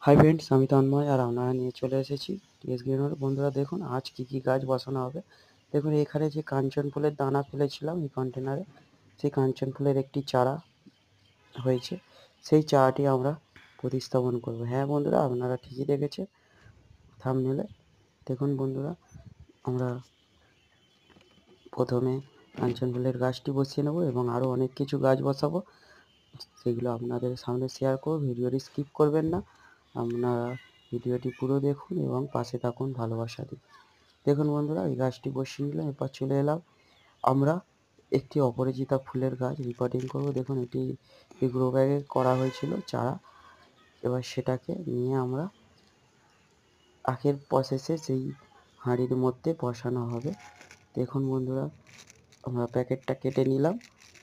Hi friends, আমি তন্ময় আর আপনারা নিয়ে চলে এসেছি টিএস গ্রিনার। বন্ধুরা দেখুন আজ কী কী গাছ বসানো হবে। দেখুন এখানে যে কাঞ্চন ফুলের দানা ফেলেছিলাম এই কন্টেনারে, সেই কাঞ্চন ফুলের একটি চারা হয়েছে। সেই চারাটি আমরা প্রতিস্থাপন করব। হ্যাঁ বন্ধুরা, আপনারা ঠিকই দেখেছেন থাম্বনেলে। দেখুন বন্ধুরা, আমরা প্রথমে কাঞ্চন ফুলের গাছটি বসিয়ে নেব এবং আরও অনেক কিছু গাছ বসাবো, সেগুলো আপনাদের সামনে শেয়ার করব। ভিডিওটি স্কিপ করবেন না, আপনারা ভিডিওটি পুরো দেখুন এবং পাশে থাকুন ভালোবাসা দিন। দেখুন বন্ধুরা, এই গাছটি বসিয়ে নিলাম। এরপর চলে এলাম আমরা একটি অপরাজিতা ফুলের গাছ রিপোর্টিং করব। দেখুন এটি গ্রো ব্যাগে করা হয়েছিল চারা। এবার সেটাকে নিয়ে আমরা আগের প্রসেসে সেই হাঁড়ির মধ্যে বসানো হবে। দেখুন বন্ধুরা, আমরা প্যাকেটটা কেটে নিলাম,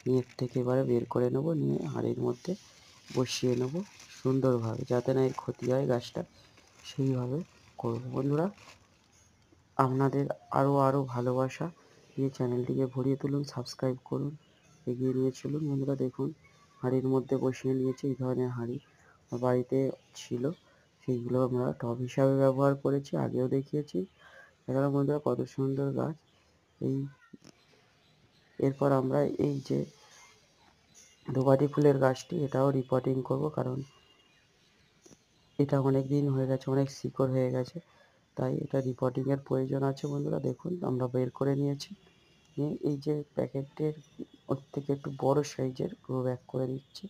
নিয়ে থেকে এবারে বের করে নেব, নিয়ে হাঁড়ির মধ্যে বসিয়ে নেব সুন্দরভাবে, যাতে না এর ক্ষতি হয় গাছটা, সেইভাবে করব। বন্ধুরা, আপনাদের আরও ভালোবাসা দিয়ে চ্যানেলটিকে ভরিয়ে তুলুন, সাবস্ক্রাইব করুন, এগিয়ে নিয়ে চলুন। বন্ধুরা দেখুন, হাঁড়ির মধ্যে বসিয়ে নিয়েছি। এই ধরনের হাঁড়ি আমার বাড়িতে ছিল, সেইগুলো আমরা টব হিসাবে ব্যবহার করেছি, আগেও দেখিয়েছি। এখানে বন্ধুরা কত সুন্দর গাছ। এই এরপর আমরা এই যে ধোপাটি ফুলের গাছটি, এটাও রিপোর্টিং করব, কারণ এটা অনেক দিন হয়ে গেছে, অনেক শিকড় হয়ে গেছে, তাই এটা রিপোর্টিংয়ের প্রয়োজন আছে। বন্ধুরা দেখুন, আমরা বের করে নিয়েছি, নিয়ে এই যে প্যাকেটের ওর থেকে একটু বড় সাইজের গ্রো ব্যাগ করে দিচ্ছি।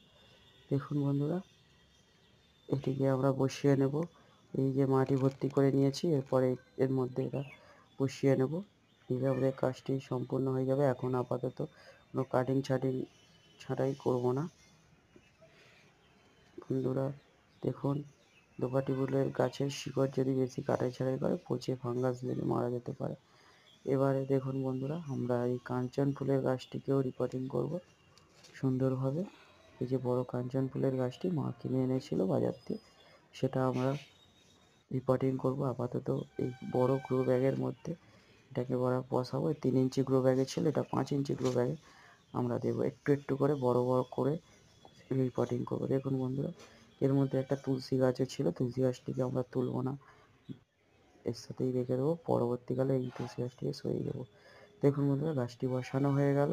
দেখুন বন্ধুরা, এটিকে আমরা বসিয়ে নেব। এই যে মাটি ভর্তি করে নিয়েছি, এরপরে এর মধ্যে এটা বসিয়ে নেব, নিলে আমাদের কাজটি সম্পূর্ণ হয়ে যাবে। এখন আপাতত কোনো কাটিং ছাঁটাই করব না। বন্ধুরা দেখুন, দোপাটি ফুলের গাছের শিকড় যদি বেশি কাটাই ছাড়াই করে, পচে ফাঙ্গাস লেগে মারা যেতে পারে। এবারে দেখুন বন্ধুরা, আমরা এই কাঞ্চন ফুলের গাছটিকেও রিপোর্টিং করব সুন্দরভাবে। এই যে বড় কাঞ্চন ফুলের গাছটি মা কিনে এনেছিল বাজার থেকে, সেটা আমরা রিপোর্টিং করব। আপাতত এই বড় গ্রো ব্যাগের মধ্যে এটাকে বসাবো। 3 ইঞ্চি গ্রো ব্যাগে ছিল, এটা 5 ইঞ্চি গ্রো ব্যাগে আমরা দেবো। একটু একটু করে বড় করে রিপোর্টিং করবো। দেখুন বন্ধুরা, এর মধ্যে একটা তুলসী গাছও ছিল, তুলসী গাছটিকে আমরা তুলব না, এর সাথেই রেখে দেবো। পরবর্তীকালে এই তুলসী গাছটিকে সরিয়ে দেবো। দেখুন বন্ধুরা, গাছটি বসানো হয়ে গেল।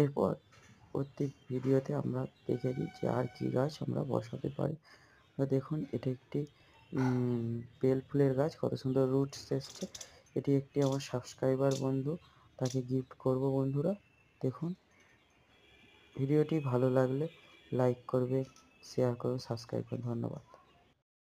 এরপর প্রত্যেক ভিডিওতে আমরা দেখে নিই যে আর কী গাছ আমরা বসাতে পারি। দেখুন, এটা একটি বেল ফুলের গাছ, কত সুন্দর রুটস এসছে। এটি একটি আমার সাবস্ক্রাইবার বন্ধু, তাকে গিফট করব। বন্ধুরা দেখুন, ভিডিওটি ভালো লাগলে লাইক করবে, শেয়ার করবে, সাবস্ক্রাইব করবে। ধন্যবাদ।